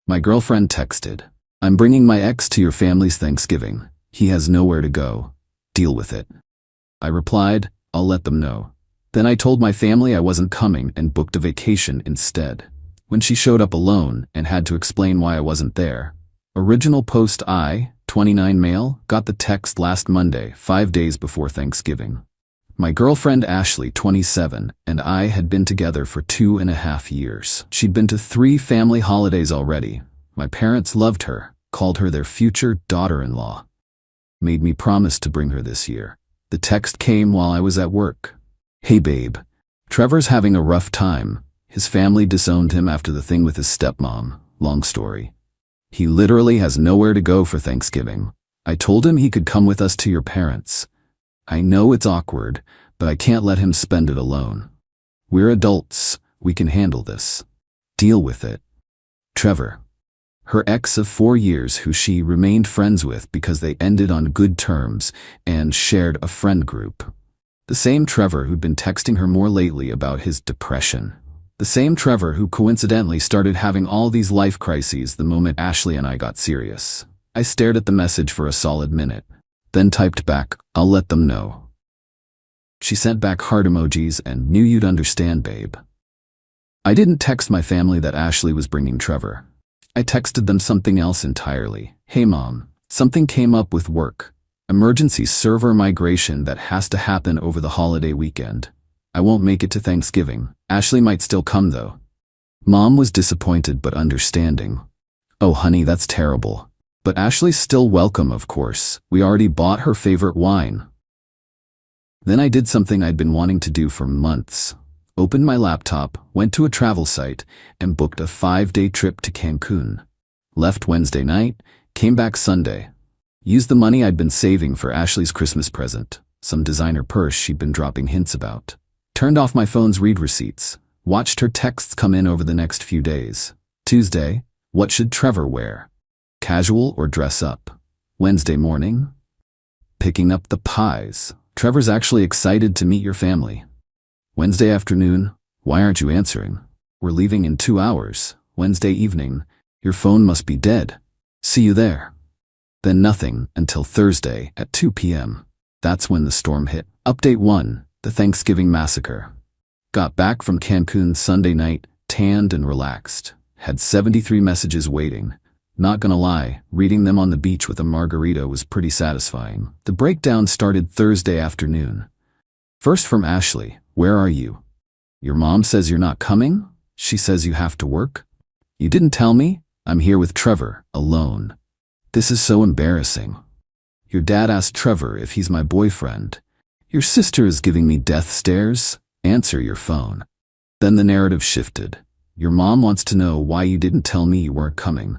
My girlfriend texted, "I'm bringing my ex to your family's Thanksgiving. He has nowhere to go. Deal with it." I replied, "I'll let them know." Then I told my family I wasn't coming and booked a vacation instead. When she showed up alone and had to explain why I wasn't there. Original post: I, 29 male, got the text last Monday, 5 days before Thanksgiving. My girlfriend Ashley, 27, and I had been together for 2.5 years. She'd been to 3 family holidays already. My parents loved her, called her their future daughter-in-law. Made me promise to bring her this year. The text came while I was at work. "Hey babe, Trevor's having a rough time. His family disowned him after the thing with his stepmom. Long story. He literally has nowhere to go for Thanksgiving. I told him he could come with us to your parents. I know it's awkward, but I can't let him spend it alone. We're adults. We can handle this. Deal with it. Trevor." Her ex of 4 years who she remained friends with because they ended on good terms and shared a friend group. The same Trevor who'd been texting her more lately about his depression. The same Trevor who coincidentally started having all these life crises the moment Ashley and I got serious. I stared at the message for a solid minute, then typed back, "I'll let them know." She sent back heart emojis and "Knew you'd understand, babe." I didn't text my family that Ashley was bringing Trevor. I texted them something else entirely. "Hey mom, something came up with work. Emergency server migration that has to happen over the holiday weekend. I won't make it to Thanksgiving. Ashley might still come though." Mom was disappointed but understanding. "Oh honey, that's terrible. But Ashley's still welcome, of course. We already bought her favorite wine." Then I did something I'd been wanting to do for months. Opened my laptop, went to a travel site, and booked a 5-day trip to Cancun. Left Wednesday night, came back Sunday. Used the money I'd been saving for Ashley's Christmas present, some designer purse she'd been dropping hints about. Turned off my phone's read receipts. Watched her texts come in over the next few days. Tuesday, what should Trevor wear? Casual or dress up? Wednesday morning, picking up the pies. Trevor's actually excited to meet your family. Wednesday afternoon, why aren't you answering? We're leaving in 2 hours. Wednesday evening, your phone must be dead. See you there. Then nothing until Thursday at 2 p.m. That's when the storm hit. Update 1, the Thanksgiving massacre. Got back from Cancun Sunday night, tanned and relaxed. Had 73 messages waiting. Not gonna lie, reading them on the beach with a margarita was pretty satisfying. The breakdown started Thursday afternoon. First from Ashley, "Where are you? Your mom says you're not coming? She says you have to work? You didn't tell me? I'm here with Trevor, alone. This is so embarrassing. Your dad asked Trevor if he's my boyfriend. Your sister is giving me death stares. Answer your phone." Then the narrative shifted. "Your mom wants to know why you didn't tell me you weren't coming.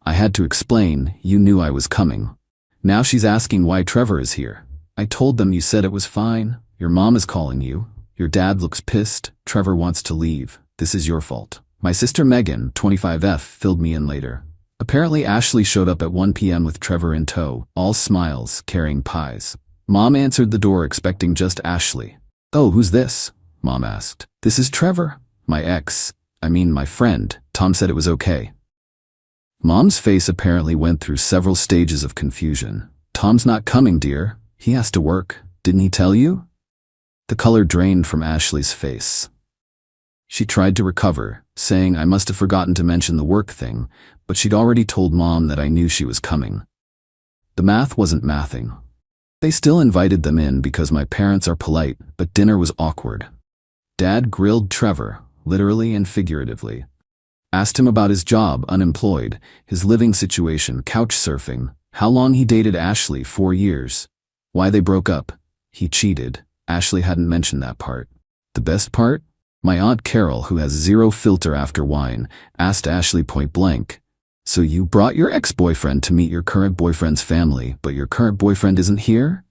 I had to explain, you knew I was coming. Now she's asking why Trevor is here. I told them you said it was fine. Your mom is calling you. Your dad looks pissed. Trevor wants to leave. This is your fault. My sister Megan, 25F, filled me in later. Apparently Ashley showed up at 1 p.m. with Trevor in tow, all smiles, carrying pies. Mom answered the door expecting just Ashley. "Oh, who's this?" Mom asked. "This is Trevor. My my friend. Tom said it was okay." Mom's face apparently went through several stages of confusion. "Tom's not coming, dear. He has to work. Didn't he tell you?" The color drained from Ashley's face. She tried to recover, saying I must have forgotten to mention the work thing, but she'd already told Mom that I knew she was coming. The math wasn't mathing. They still invited them in because my parents are polite, but dinner was awkward. Dad grilled Trevor, literally and figuratively. Asked him about his job, unemployed, his living situation, couch surfing, how long he dated Ashley, 4 years, why they broke up. He cheated. Ashley hadn't mentioned that part. The best part? My Aunt Carol, who has zero filter after wine, asked Ashley point blank, "So you brought your ex-boyfriend to meet your current boyfriend's family, but your current boyfriend isn't here?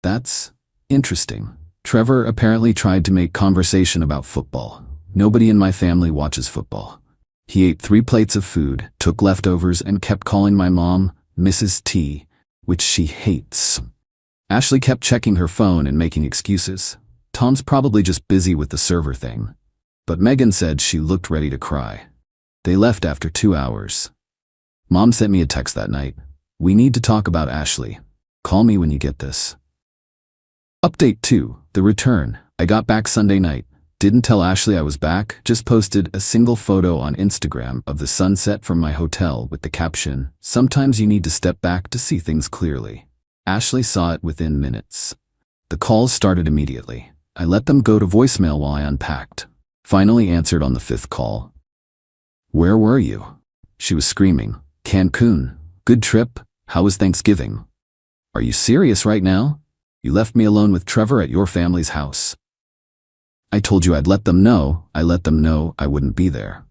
That's interesting." Trevor apparently tried to make conversation about football. Nobody in my family watches football. He ate 3 plates of food, took leftovers, and kept calling my mom Mrs. T, which she hates. Ashley kept checking her phone and making excuses. Tom's probably just busy with the server thing. But Megan said she looked ready to cry. They left after 2 hours. Mom sent me a text that night. We need to talk about Ashley. Call me when you get this. Update 2. The return. I got back Sunday night. Didn't tell Ashley I was back, just posted a single photo on Instagram of the sunset from my hotel with the caption, "Sometimes you need to step back to see things clearly." Ashley saw it within minutes. The calls started immediately. I let them go to voicemail while I unpacked. Finally answered on the 5th call. "Where were you?" She was screaming. "Cancun. Good trip. How was Thanksgiving?" "Are you serious right now? You left me alone with Trevor at your family's house." "I told you I'd let them know. I let them know I wouldn't be there."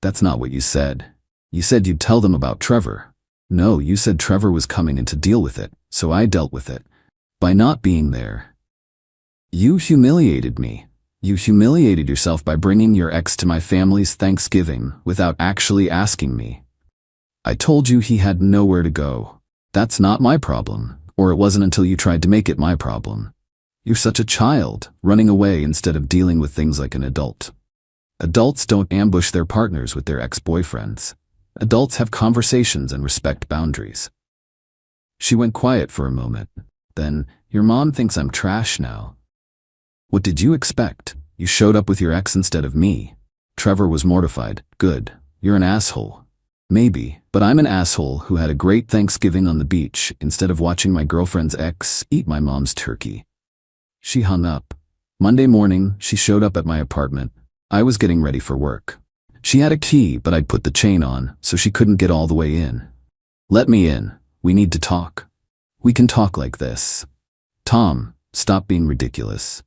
"That's not what you said. You said you'd tell them about Trevor." "No, you said Trevor was coming in to deal with it, so I dealt with it. By not being there. You humiliated me. You humiliated yourself by bringing your ex to my family's Thanksgiving without actually asking me. I told you he had nowhere to go. That's not my problem, or it wasn't until you tried to make it my problem. You're such a child, running away instead of dealing with things like an adult. Adults don't ambush their partners with their ex-boyfriends. Adults have conversations and respect boundaries." She went quiet for a moment. Then, "Your mom thinks I'm trash now." "What did you expect? You showed up with your ex instead of me." Trevor was mortified. "Good. You're an asshole." "Maybe, but I'm an asshole who had a great Thanksgiving on the beach instead of watching my girlfriend's ex eat my mom's turkey." She hung up. Monday morning, she showed up at my apartment. I was getting ready for work. She had a key, but I'd put the chain on, so she couldn't get all the way in. "Let me in. We need to talk." "We can talk like this." "Tom, stop being ridiculous."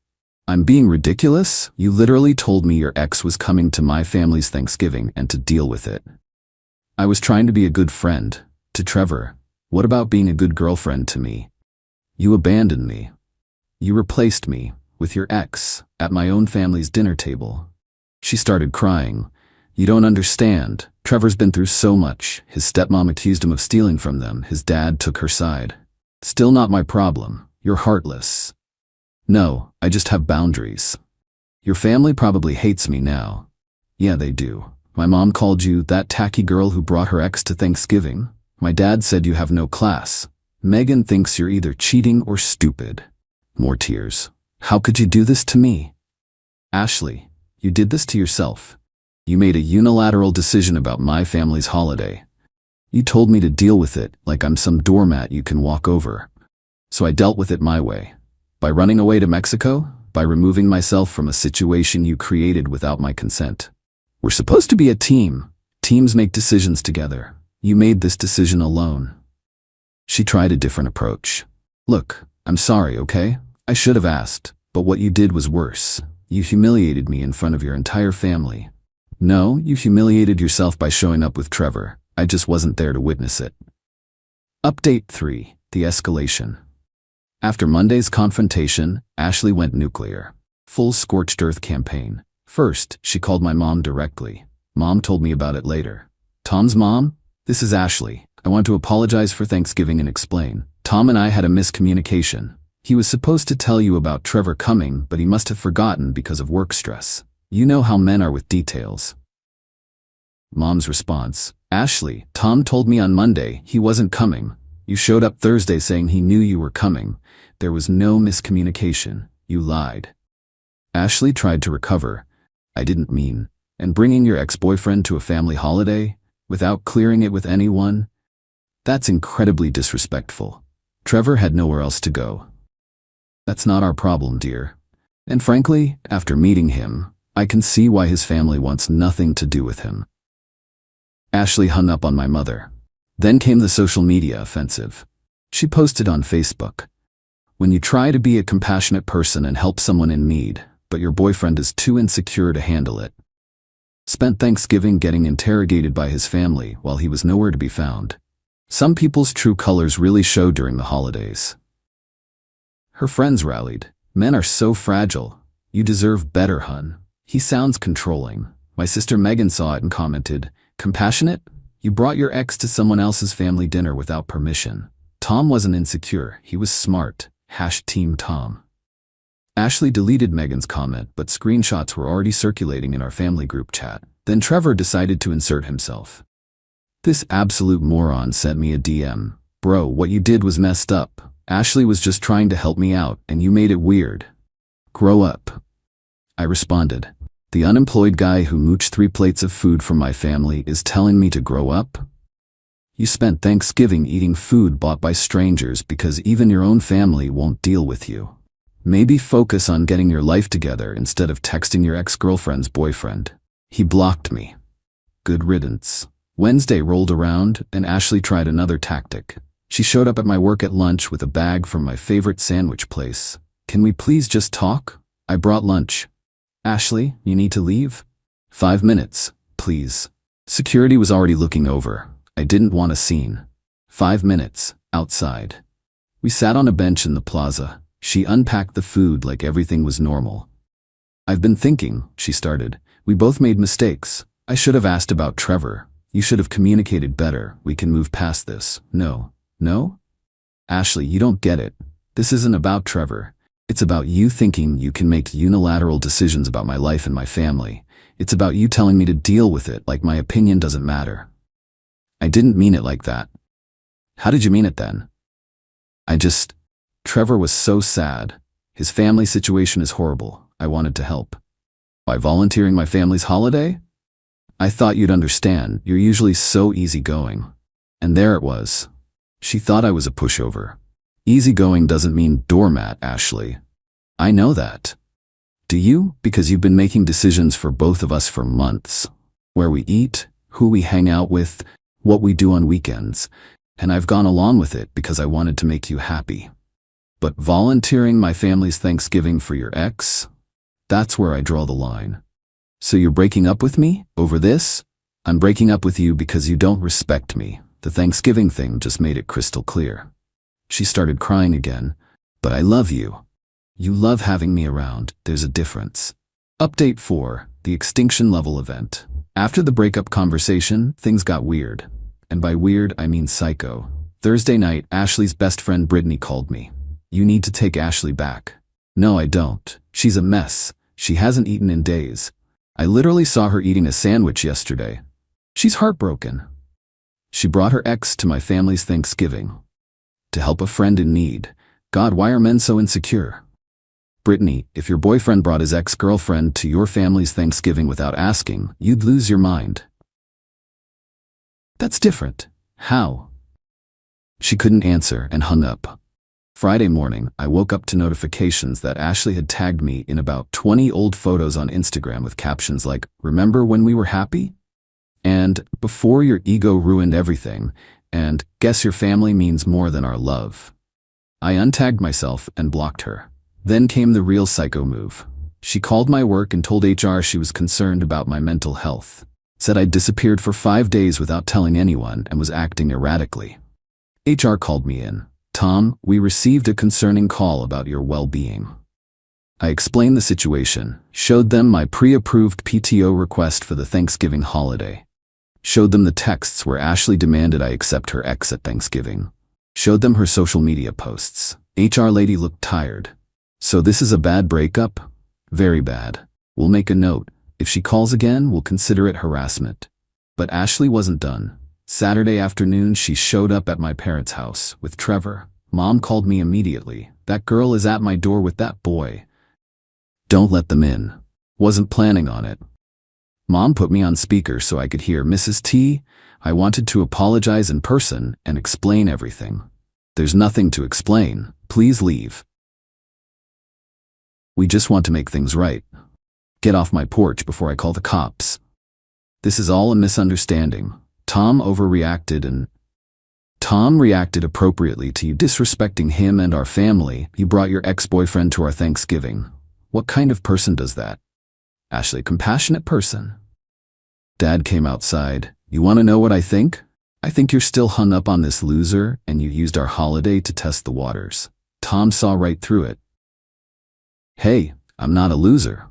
"I'm being ridiculous? You literally told me your ex was coming to my family's Thanksgiving and to deal with it." "I was trying to be a good friend. To Trevor. What about being a good girlfriend to me?" "You abandoned me. You replaced me with your ex at my own family's dinner table." She started crying. "You don't understand. Trevor's been through so much. His stepmom accused him of stealing from them. His dad took her side. Still not my problem. You're heartless." "No, I just have boundaries. Your family probably hates me now." "Yeah, they do. My mom called you that tacky girl who brought her ex to Thanksgiving. My dad said you have no class. Megan thinks you're either cheating or stupid." More tears. "How could you do this to me?" "Ashley, you did this to yourself. You made a unilateral decision about my family's holiday. You told me to deal with it like I'm some doormat you can walk over. So I dealt with it my way. By running away to Mexico, by removing myself from a situation you created without my consent. We're supposed to be a team. Teams make decisions together. You made this decision alone." She tried a different approach. "Look, I'm sorry, okay? I should have asked, but what you did was worse. You humiliated me in front of your entire family. No, you humiliated yourself by showing up with Trevor. I just wasn't there to witness it." Update 3. The escalation. After Monday's confrontation, Ashley went nuclear. Full scorched earth campaign. First, she called my mom directly. Mom told me about it later. "Tom's mom? This is Ashley. I want to apologize for Thanksgiving and explain. Tom and I had a miscommunication. He was supposed to tell you about Trevor coming, but he must have forgotten because of work stress. You know how men are with details." Mom's response. "Ashley, Tom told me on Monday he wasn't coming. You showed up Thursday saying he knew you were coming. There was no miscommunication. You lied." Ashley tried to recover. "I didn't mean. And bringing your ex-boyfriend to a family holiday, without clearing it with anyone? That's incredibly disrespectful. Trevor had nowhere else to go." "That's not our problem, dear. And frankly, after meeting him, I can see why his family wants nothing to do with him." Ashley hung up on my mother. Then came the social media offensive. She posted on Facebook. "When you try to be a compassionate person and help someone in need, but your boyfriend is too insecure to handle it. Spent Thanksgiving getting interrogated by his family while he was nowhere to be found. Some people's true colors really show during the holidays." Her friends rallied. "Men are so fragile. You deserve better, hun." "He sounds controlling." My sister Megan saw it and commented, "Compassionate? You brought your ex to someone else's family dinner without permission." Tom wasn't insecure, he was smart. #Team Tom. Ashley deleted Megan's comment, but screenshots were already circulating in our family group chat. Then Trevor decided to insert himself. This absolute moron sent me a DM. Bro, what you did was messed up. Ashley was just trying to help me out, and you made it weird. Grow up. I responded. The unemployed guy who mooched 3 plates of food from my family is telling me to grow up? You spent Thanksgiving eating food bought by strangers because even your own family won't deal with you. Maybe focus on getting your life together instead of texting your ex-girlfriend's boyfriend. He blocked me. Good riddance. Wednesday rolled around and Ashley tried another tactic. She showed up at my work at lunch with a bag from my favorite sandwich place. Can we please just talk? I brought lunch. Ashley, you need to leave? 5 minutes, please. Security was already looking over. I didn't want a scene. 5 minutes, outside. We sat on a bench in the plaza. She unpacked the food like everything was normal. I've been thinking, she started. We both made mistakes. I should have asked about Trevor. You should have communicated better. We can move past this. No? Ashley, you don't get it. This isn't about Trevor. It's about you thinking you can make unilateral decisions about my life and my family. It's about you telling me to deal with it like my opinion doesn't matter. I didn't mean it like that. How did you mean it then? Trevor was so sad. His family situation is horrible. I wanted to help. By volunteering my family's holiday? I thought you'd understand. You're usually so easygoing. And there it was. She thought I was a pushover. Easygoing doesn't mean doormat, Ashley. I know that. Do you? Because you've been making decisions for both of us for months. Where we eat, who we hang out with, what we do on weekends. And I've gone along with it because I wanted to make you happy. But volunteering my family's Thanksgiving for your ex? That's where I draw the line. So you're breaking up with me over this? I'm breaking up with you because you don't respect me. The Thanksgiving thing just made it crystal clear. She started crying again. But I love you. You love having me around. There's a difference. Update 4, the extinction level event. After the breakup conversation, things got weird. And by weird, I mean psycho. Thursday night, Ashley's best friend Brittany called me. You need to take Ashley back. No, I don't. She's a mess. She hasn't eaten in days. I literally saw her eating a sandwich yesterday. She's heartbroken. She brought her ex to my family's Thanksgiving. To help a friend in need. God, why are men so insecure? Brittany, if your boyfriend brought his ex-girlfriend to your family's Thanksgiving without asking, you'd lose your mind. That's different. How? She couldn't answer and hung up. Friday morning, I woke up to notifications that Ashley had tagged me in about 20 old photos on Instagram with captions like, "Remember when we were happy?" And "Before your ego ruined everything," and "Guess your family means more than our love." I untagged myself and blocked her. Then came the real psycho move. She called my work and told HR she was concerned about my mental health. Said I'd disappeared for 5 days without telling anyone and was acting erratically. HR called me in. "Tom, we received a concerning call about your well-being." I explained the situation, showed them my pre-approved PTO request for the Thanksgiving holiday. Showed them the texts where Ashley demanded I accept her ex at Thanksgiving. Showed them her social media posts. HR lady looked tired. "So this is a bad breakup?" "Very bad. We'll make a note. If she calls again, we'll consider it harassment." But Ashley wasn't done. Saturday afternoon, she showed up at my parents' house with Trevor. Mom called me immediately. "That girl is at my door with that boy. Don't let them in." Wasn't planning on it. Mom put me on speaker so I could hear Mrs. T. I wanted to apologize in person and explain everything. "There's nothing to explain. Please leave. We just want to make things right. Get off my porch before I call the cops. This is all a misunderstanding. Tom overreacted and Tom reacted appropriately to you disrespecting him and our family. You brought your ex-boyfriend to our Thanksgiving. What kind of person does that?" "Ashley, compassionate person." Dad came outside. "You want to know what I think? I think you're still hung up on this loser and you used our holiday to test the waters." Tom saw right through it. "Hey, I'm not a loser.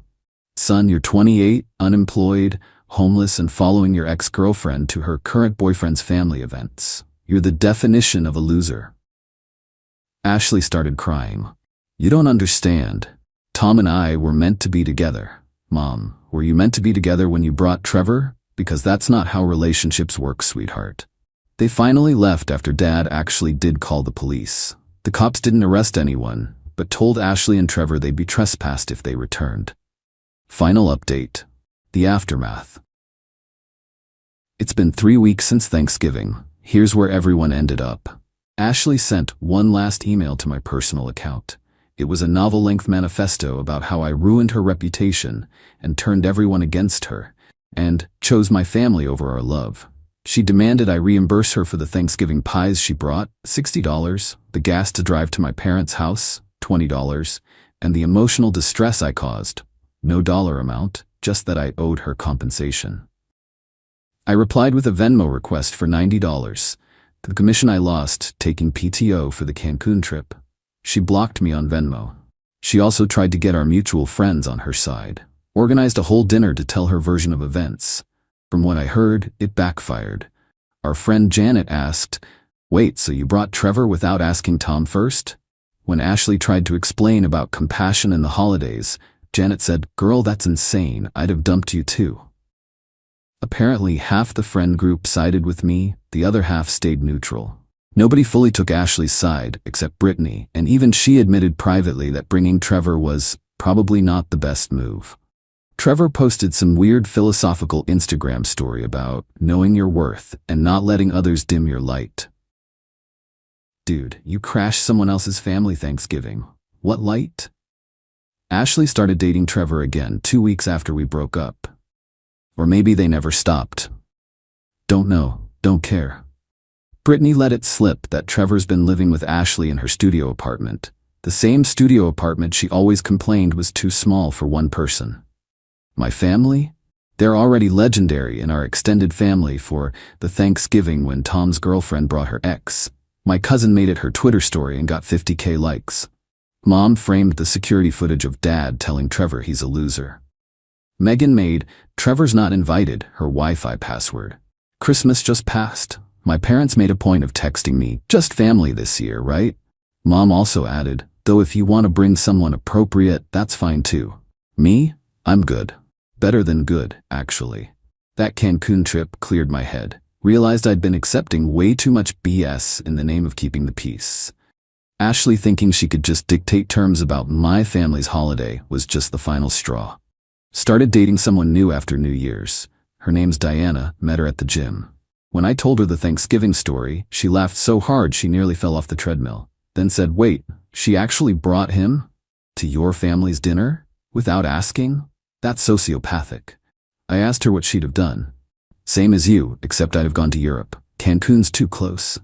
Son, you're 28, unemployed, homeless, and following your ex-girlfriend to her current boyfriend's family events. You're the definition of a loser." Ashley started crying. "You don't understand. Tom and I were meant to be together." "Mom, were you meant to be together when you brought Trevor?" because that's not how relationships work, sweetheart. They finally left after Dad actually did call the police. The cops didn't arrest anyone, but told Ashley and Trevor they'd be trespassed if they returned. Final update. The aftermath. It's been 3 weeks since Thanksgiving. Here's where everyone ended up. Ashley sent one last email to my personal account. It was a novel-length manifesto about how I ruined her reputation and turned everyone against her, and chose my family over our love. She demanded I reimburse her for the Thanksgiving pies she brought, $60, the gas to drive to my parents' house, $20, and the emotional distress I caused. No dollar amount, just that I owed her compensation. I replied with a Venmo request for $90, the commission I lost taking PTO for the Cancun trip. She blocked me on Venmo. She also tried to get our mutual friends on her side, organized a whole dinner to tell her version of events. From what I heard, it backfired. Our friend Janet asked, "Wait, so you brought Trevor without asking Tom first?" When Ashley tried to explain about compassion in the holidays, Janet said, "Girl, that's insane. I'd have dumped you too." Apparently, half the friend group sided with me, the other half stayed neutral. Nobody fully took Ashley's side, except Brittany, and even she admitted privately that bringing Trevor was probably not the best move. Trevor posted some weird philosophical Instagram story about knowing your worth and not letting others dim your light. Dude, you crashed someone else's family Thanksgiving. What light? Ashley started dating Trevor again 2 weeks after we broke up. Or maybe they never stopped. Don't know, don't care. Brittany let it slip that Trevor's been living with Ashley in her studio apartment, the same studio apartment she always complained was too small for one person. My family? They're already legendary in our extended family for the Thanksgiving when Tom's girlfriend brought her ex. My cousin made it her Twitter story and got 50K likes. Mom framed the security footage of Dad telling Trevor he's a loser. Megan made "Trevor's not invited" her Wi-Fi password. Christmas just passed. My parents made a point of texting me, "Just family this year, right?" Mom also added, "Though if you want to bring someone appropriate, that's fine too." Me? I'm good. Better than good, actually. That Cancun trip cleared my head. Realized I'd been accepting way too much BS in the name of keeping the peace. Ashley thinking she could just dictate terms about my family's holiday was just the final straw. Started dating someone new after New Year's. Her name's Diana, met her at the gym. When I told her the Thanksgiving story, she laughed so hard she nearly fell off the treadmill. Then said, "Wait, she actually brought him to your family's dinner? Without asking? That's sociopathic." I asked her what she'd have done. "Same as you, except I'd have gone to Europe. Cancun's too close."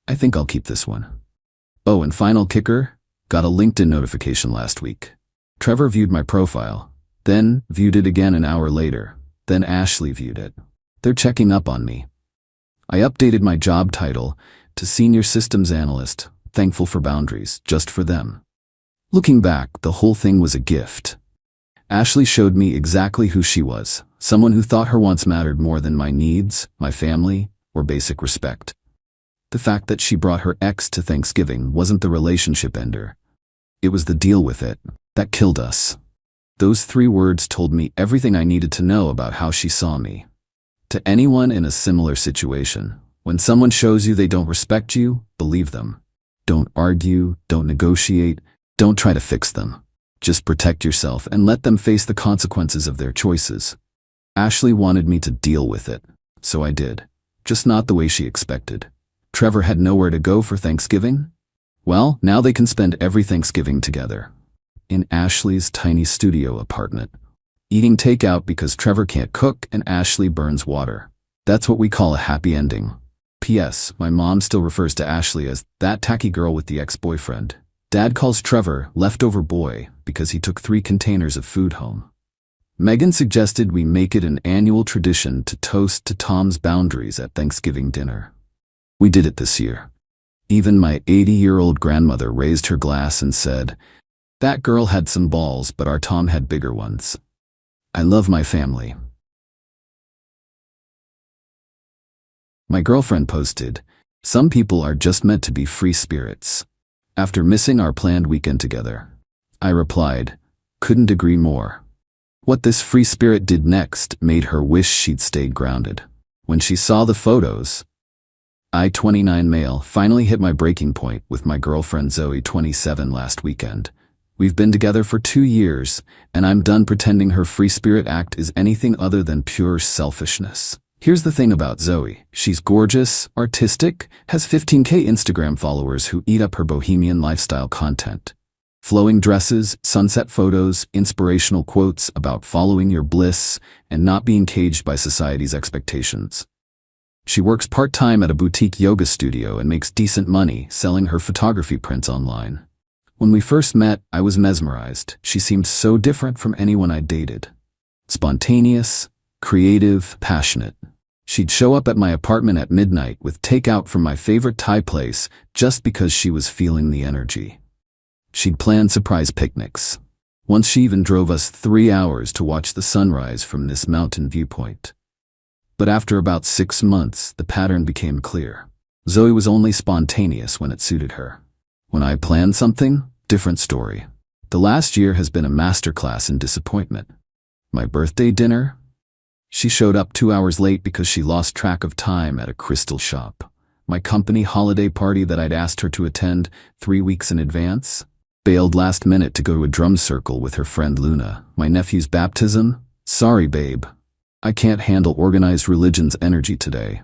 I think I'll keep this one. Oh, and final kicker, got a LinkedIn notification last week. Trevor viewed my profile, then viewed it again an hour later, then Ashley viewed it. They're checking up on me. I updated my job title to Senior Systems Analyst, thankful for boundaries, just for them. Looking back, the whole thing was a gift. Ashley showed me exactly who she was, someone who thought her wants mattered more than my needs, my family, or basic respect. The fact that she brought her ex to Thanksgiving wasn't the relationship ender. It was the deal with it that killed us. Those 3 words told me everything I needed to know about how she saw me. To anyone in a similar situation, when someone shows you they don't respect you, believe them. Don't argue, don't negotiate, don't try to fix them. Just protect yourself and let them face the consequences of their choices. Ashley wanted me to deal with it, so I did. Just not the way she expected. Trevor had nowhere to go for Thanksgiving? Well, now they can spend every Thanksgiving together. In Ashley's tiny studio apartment. Eating takeout because Trevor can't cook and Ashley burns water. That's what we call a happy ending. P.S. My mom still refers to Ashley as that tacky girl with the ex-boyfriend. Dad calls Trevor leftover boy because he took 3 containers of food home. Megan suggested we make it an annual tradition to toast to Tom's boundaries at Thanksgiving dinner. We did it this year. Even my 80-year-old grandmother raised her glass and said, "That girl had some balls, but our Tom had bigger ones." I love my family. My girlfriend posted, "Some people are just meant to be free spirits." After missing our planned weekend together, I replied, "Couldn't agree more." What this free spirit did next made her wish she'd stayed grounded. When she saw the photos, I, 29 male, finally hit my breaking point with my girlfriend Zoe, 27, last weekend. We've been together for 2 years, and I'm done pretending her free spirit act is anything other than pure selfishness. Here's the thing about Zoe. She's gorgeous, artistic, has 15K Instagram followers who eat up her bohemian lifestyle content. Flowing dresses, sunset photos, inspirational quotes about following your bliss and not being caged by society's expectations. She works part-time at a boutique yoga studio and makes decent money selling her photography prints online. When we first met, I was mesmerized. She seemed so different from anyone I dated. Spontaneous, creative, passionate. She'd show up at my apartment at midnight with takeout from my favorite Thai place just because she was feeling the energy. She'd plan surprise picnics. Once she even drove us 3 hours to watch the sunrise from this mountain viewpoint. But after about 6 months, the pattern became clear. Zoe was only spontaneous when it suited her. When I planned something, different story. The last year has been a masterclass in disappointment. My birthday dinner? She showed up 2 hours late because she lost track of time at a crystal shop. My company holiday party that I'd asked her to attend 3 weeks in advance? Bailed last minute to go to a drum circle with her friend Luna. My nephew's baptism? Sorry, babe. I can't handle organized religion's energy today.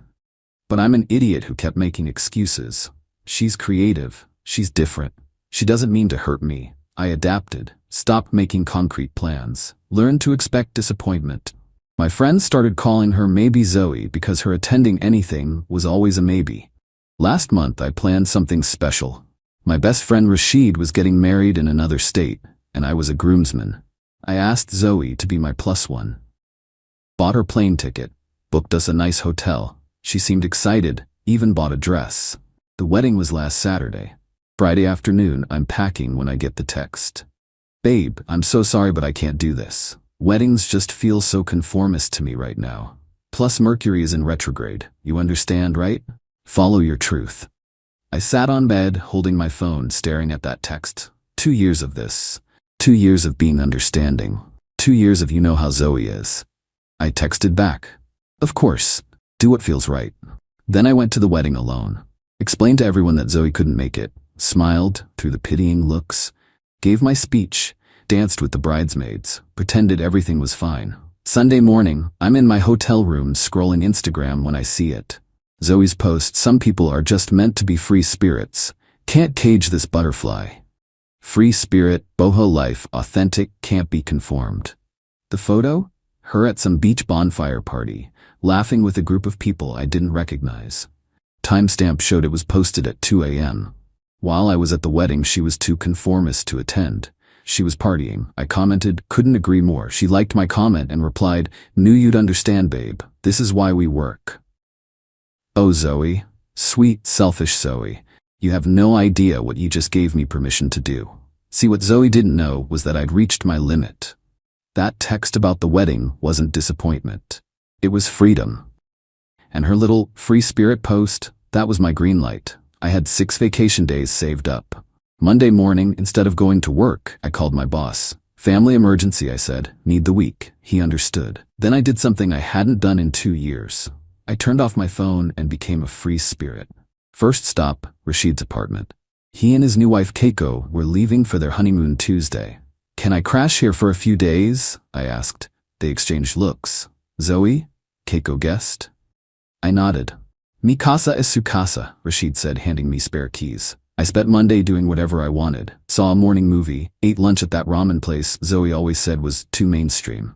But I'm an idiot who kept making excuses. She's creative. She's different. She doesn't mean to hurt me. I adapted, stopped making concrete plans, learned to expect disappointment. My friends started calling her Maybe Zoe because her attending anything was always a maybe. Last month I planned something special. My best friend Rashid was getting married in another state, and I was a groomsman. I asked Zoe to be my plus one. Bought her plane ticket, booked us a nice hotel. She seemed excited, even bought a dress. The wedding was last Saturday. Friday afternoon, I'm packing when I get the text. Babe, I'm so sorry but I can't do this. Weddings just feel so conformist to me right now. Plus Mercury is in retrograde. You understand, right? Follow your truth. I sat on bed, holding my phone, staring at that text. 2 years of this. 2 years of being understanding. 2 years of you know how Zoe is. I texted back. Of course. Do what feels right. Then I went to the wedding alone. Explained to everyone that Zoe couldn't make it. Smiled through the pitying looks. Gave my speech. Danced with the bridesmaids. Pretended everything was fine. Sunday morning, I'm in my hotel room scrolling Instagram when I see it. Zoe's post, some people are just meant to be free spirits. Can't cage this butterfly. Free spirit, boho life, authentic, can't be conformed. The photo? Her at some beach bonfire party, laughing with a group of people I didn't recognize. Timestamp showed it was posted at 2 a.m. While I was at the wedding, she was too conformist to attend. She was partying. I commented, couldn't agree more. She liked my comment and replied, knew you'd understand, babe. This is why we work. Oh, Zoe. Sweet, selfish Zoe. You have no idea what you just gave me permission to do. See, what Zoe didn't know was that I'd reached my limit. That text about the wedding wasn't disappointment. It was freedom. And her little free spirit post, that was my green light. I had 6 vacation days saved up. Monday morning, instead of going to work, I called my boss. Family emergency, I said. Need the week. He understood. Then I did something I hadn't done in 2 years. I turned off my phone and became a free spirit. First stop, Rashid's apartment. He and his new wife Keiko were leaving for their honeymoon Tuesday. Can I crash here for a few days? I asked. They exchanged looks. Zoe? Keiko guessed. I nodded. Mi casa es su casa, Rashid said, handing me spare keys. I spent Monday doing whatever I wanted. Saw a morning movie, ate lunch at that ramen place Zoe always said was too mainstream.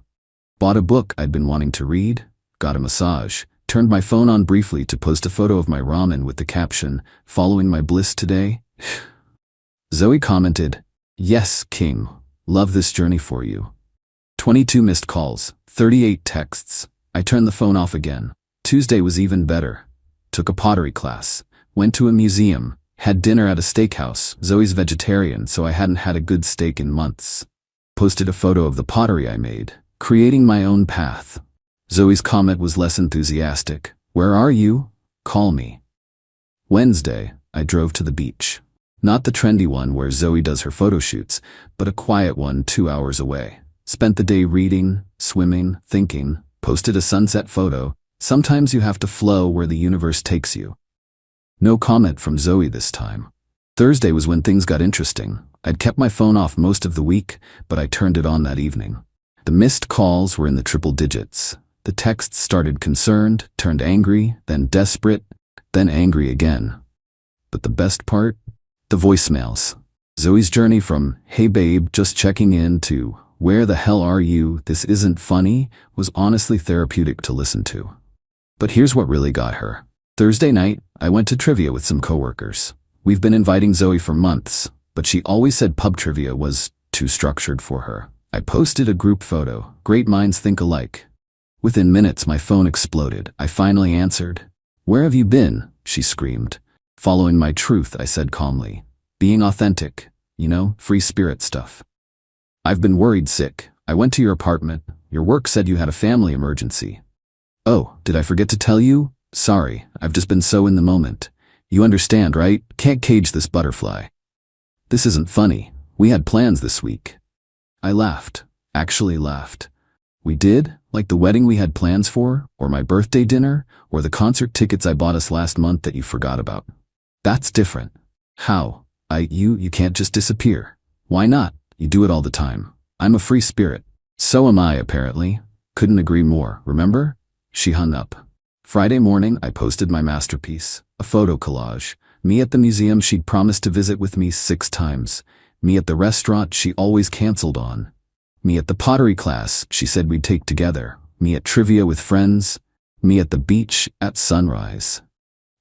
Bought a book I'd been wanting to read, got a massage, turned my phone on briefly to post a photo of my ramen with the caption, following my bliss today. Zoe commented, yes, King. Love this journey for you. 22 missed calls, 38 texts. I turned the phone off again. Tuesday was even better. Took a pottery class, went to a museum, had dinner at a steakhouse. Zoe's vegetarian, so I hadn't had a good steak in months. Posted a photo of the pottery I made, creating my own path. Zoe's comment was less enthusiastic. Where are you? Call me. Wednesday, I drove to the beach. Not the trendy one where Zoe does her photo shoots, but a quiet one 2 hours away. Spent the day reading, swimming, thinking, posted a sunset photo. Sometimes you have to flow where the universe takes you. No comment from Zoe this time. Thursday was when things got interesting. I'd kept my phone off most of the week, but I turned it on that evening. The missed calls were in the triple digits. The texts started concerned, turned angry, then desperate, then angry again. But the best part? The voicemails. Zoe's journey from, "Hey babe, just checking in," to, "Where the hell are you? This isn't funny," was honestly therapeutic to listen to. But here's what really got her. Thursday night, I went to trivia with some coworkers. We've been inviting Zoe for months, but she always said pub trivia was too structured for her. I posted a group photo. Great minds think alike. Within minutes, my phone exploded. I finally answered. "Where have you been?" she screamed. "Following my truth," I said calmly. "Being authentic. Free spirit stuff." "I've been worried sick. I went to your apartment. Your work said you had a family emergency." "Oh, did I forget to tell you? Sorry, I've just been so in the moment. You understand, right? Can't cage this butterfly." "This isn't funny. We had plans this week." I laughed. Actually laughed. "We did? Like the wedding we had plans for? Or my birthday dinner? Or the concert tickets I bought us last month that you forgot about?" "That's different." "How? You can't just disappear." "Why not? You do it all the time. I'm a free spirit." "So am I, apparently." "Couldn't agree more, remember?" She hung up. Friday morning, I posted my masterpiece, a photo collage. Me at the museum she'd promised to visit with me 6 times. Me at the restaurant she always canceled on. Me at the pottery class she said we'd take together. Me at trivia with friends. Me at the beach at sunrise.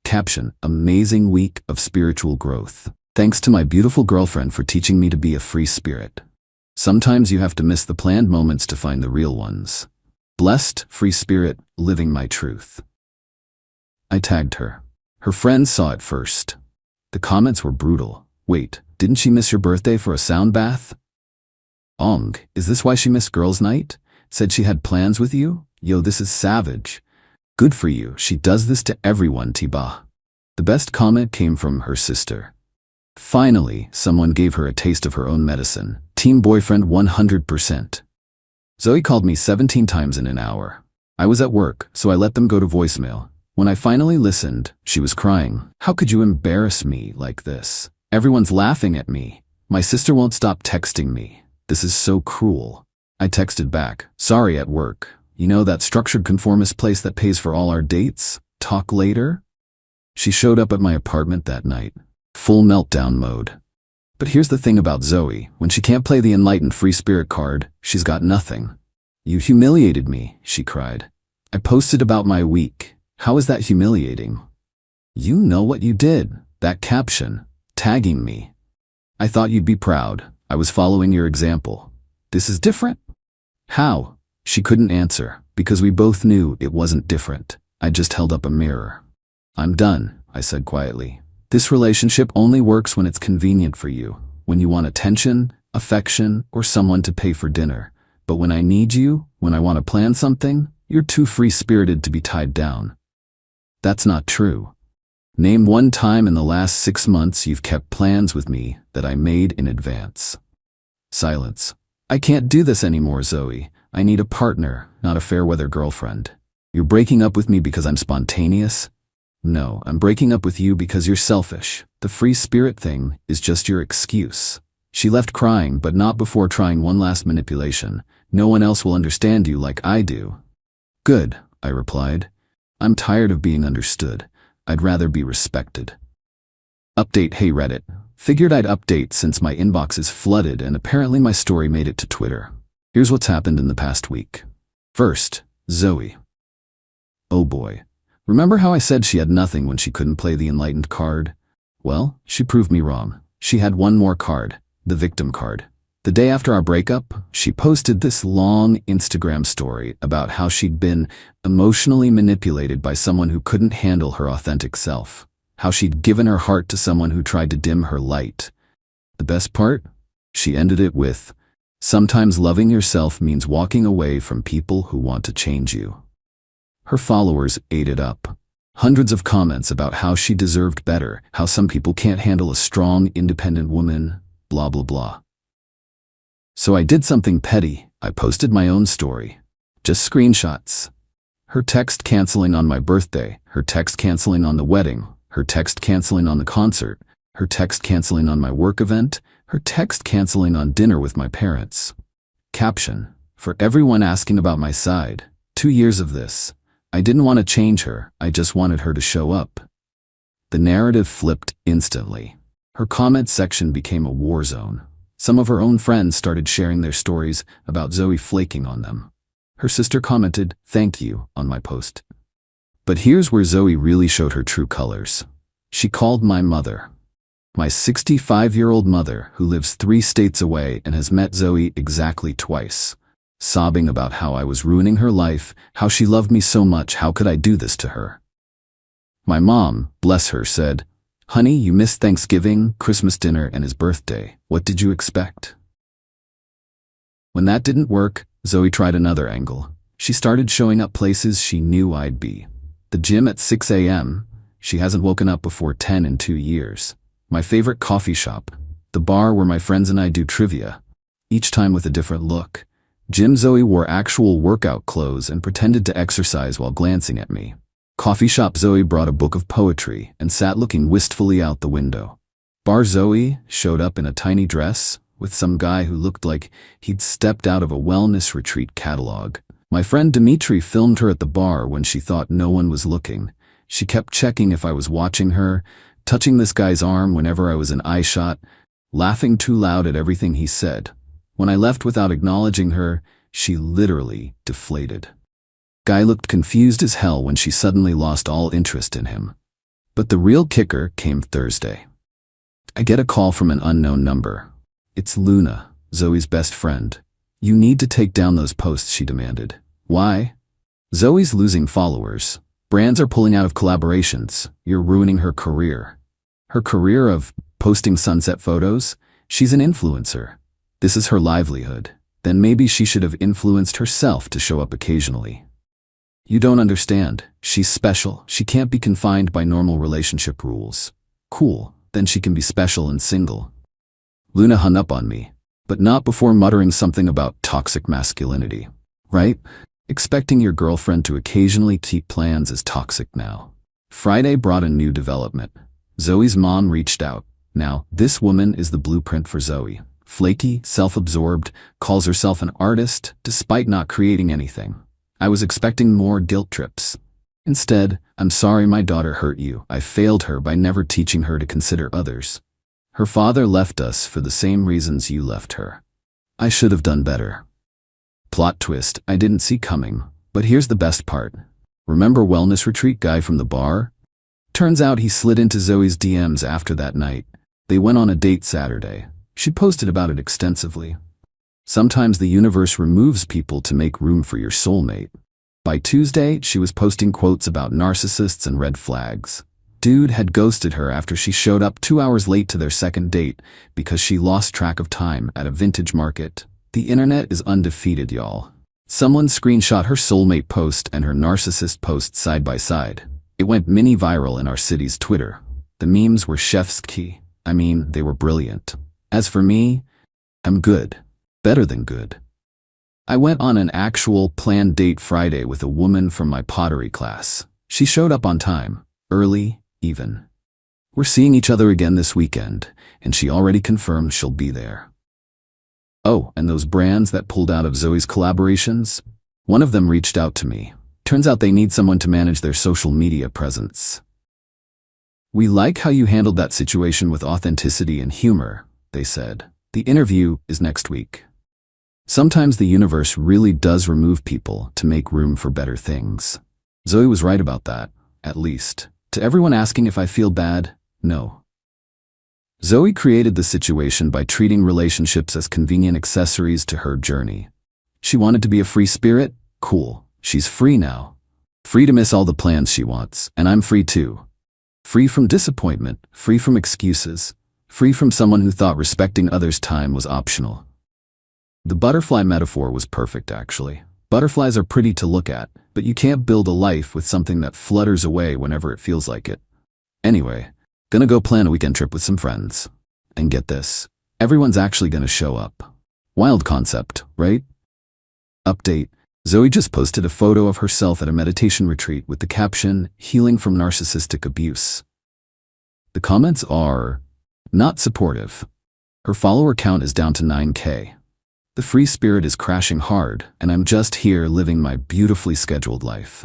Caption: amazing week of spiritual growth. Thanks to my beautiful girlfriend for teaching me to be a free spirit. Sometimes you have to miss the planned moments to find the real ones. Blessed, free spirit, living my truth. I tagged her. Her friends saw it first. The comments were brutal. "Wait, didn't she miss your birthday for a sound bath?" Is this why she missed girls' night? Said she had plans with you? Yo, this is savage. Good for you, she does this to everyone, Tiba. The best comment came from her sister. Finally, someone gave her a taste of her own medicine. Team boyfriend 100%. Zoe called me 17 times in an hour. I was at work, so I let them go to voicemail. When I finally listened, she was crying. "How could you embarrass me like this? Everyone's laughing at me. My sister won't stop texting me. This is so cruel." I texted back, "Sorry, at work. You know that structured conformist place that pays for all our dates? Talk later?" She showed up at my apartment that night. Full meltdown mode. But here's the thing about Zoe. When she can't play the enlightened free spirit card, she's got nothing. "You humiliated me," she cried. "I posted about my week. How is that humiliating?" "You know what you did. That caption. Tagging me. I thought you'd be proud. I was following your example. This is different?" "How?" She couldn't answer, because we both knew it wasn't different. I just held up a mirror. "I'm done," I said quietly. "This relationship only works when it's convenient for you, when you want attention, affection, or someone to pay for dinner. But when I need you, when I want to plan something, you're too free-spirited to be tied down." That's not true. Name one time in the last 6 months you've kept plans with me that I made in advance. Silence. "I can't do this anymore, Zoe. I need a partner, not a fair-weather girlfriend. You're breaking up with me because I'm spontaneous? No, I'm breaking up with you because you're selfish. The free spirit thing is just your excuse." She left crying, but not before trying one last manipulation. "No one else will understand you like I do." "Good," I replied. "I'm tired of being understood. I'd rather be respected." Update. Hey Reddit. Figured I'd update since my inbox is flooded and apparently my story made it to Twitter. Here's what's happened in the past week. First, Zoe. Oh boy. Remember how I said she had nothing when she couldn't play the enlightened card? Well, she proved me wrong. She had one more card, the victim card. The day after our breakup, she posted this long Instagram story about how she'd been emotionally manipulated by someone who couldn't handle her authentic self, how she'd given her heart to someone who tried to dim her light. The best part? She ended it with, "Sometimes loving yourself means walking away from people who want to change you." Her followers ate it up. Hundreds of comments about how she deserved better, how some people can't handle a strong, independent woman, blah blah blah. So I did something petty, I posted my own story. Just screenshots. Her text canceling on my birthday, her text canceling on the wedding, her text canceling on the concert, her text canceling on my work event, her text canceling on dinner with my parents. Caption: for everyone asking about my side, 2 years of this. I didn't want to change her, I just wanted her to show up. The narrative flipped instantly. Her comment section became a war zone. Some of her own friends started sharing their stories about Zoe flaking on them. Her sister commented, "Thank you," on my post. But here's where Zoe really showed her true colors. She called my mother. My 65-year-old mother, who lives 3 states away and has met Zoe exactly twice, sobbing about how I was ruining her life, how she loved me so much, how could I do this to her? My mom, bless her, said, "Honey, you missed Thanksgiving, Christmas dinner, and his birthday. What did you expect?" When that didn't work, Zoe tried another angle. She started showing up places she knew I'd be. The gym at 6 a.m. She hasn't woken up before 10 in 2 years. My favorite coffee shop. The bar where my friends and I do trivia. Each time with a different look. Gym Zoe wore actual workout clothes and pretended to exercise while glancing at me. Coffee shop Zoe brought a book of poetry and sat looking wistfully out the window. Bar Zoe showed up in a tiny dress with some guy who looked like he'd stepped out of a wellness retreat catalog. My friend Dimitri filmed her at the bar when she thought no one was looking. She kept checking if I was watching her, touching this guy's arm whenever I was in eye shot, laughing too loud at everything he said. When I left without acknowledging her, she literally deflated. Guy looked confused as hell when she suddenly lost all interest in him. But the real kicker came Thursday. I get a call from an unknown number. It's Luna, Zoe's best friend. "You need to take down those posts," she demanded. "Why?" "Zoe's losing followers. Brands are pulling out of collaborations. You're ruining her career." Her career of posting sunset photos? She's an influencer. This is her livelihood. Then maybe she should have influenced herself to show up occasionally. "You don't understand. She's special. She can't be confined by normal relationship rules." Cool, then she can be special and single. Luna hung up on me, but not before muttering something about toxic masculinity. Right? Expecting your girlfriend to occasionally keep plans is toxic now. Friday brought a new development. Zoe's mom reached out. Now, this woman is the blueprint for Zoe. Flaky, self-absorbed, calls herself an artist despite not creating anything. I was expecting more guilt trips. Instead, "I'm sorry my daughter hurt you. I failed her by never teaching her to consider others. Her father left us for the same reasons you left her. I should have done better." Plot twist I didn't see coming, but here's the best part. Remember wellness retreat guy from the bar? Turns out he slid into Zoe's DMs after that night. They went on a date Saturday. She posted about it extensively. Sometimes the universe removes people to make room for your soulmate. By Tuesday, she was posting quotes about narcissists and red flags. Dude had ghosted her after she showed up 2 hours late to their second date because she lost track of time at a vintage market. The internet is undefeated, y'all. Someone screenshot her soulmate post and her narcissist post side by side. It went mini viral in our city's Twitter. The memes were chef's key. I mean, they were brilliant. As for me, I'm good. Better than good. I went on an actual planned date Friday with a woman from my pottery class. She showed up on time, early, even. We're seeing each other again this weekend, and she already confirmed she'll be there. Oh, and those brands that pulled out of Zoe's collaborations? One of them reached out to me. Turns out they need someone to manage their social media presence. "We like how you handled that situation with authenticity and humor," they said. "The interview is next week." Sometimes the universe really does remove people to make room for better things. Zoe was right about that, at least. To everyone asking if I feel bad, no. Zoe created the situation by treating relationships as convenient accessories to her journey. She wanted to be a free spirit? Cool. She's free now. Free to miss all the plans she wants, and I'm free too. Free from disappointment, free from excuses, free from someone who thought respecting others' time was optional. The butterfly metaphor was perfect, actually. Butterflies are pretty to look at, but you can't build a life with something that flutters away whenever it feels like it. Anyway, gonna go plan a weekend trip with some friends. And get this, everyone's actually gonna show up. Wild concept, right? Update: Zoe just posted a photo of herself at a meditation retreat with the caption, "Healing from narcissistic abuse." The comments are not supportive. Her follower count is down to 9K. The free spirit is crashing hard, and I'm just here living my beautifully scheduled life.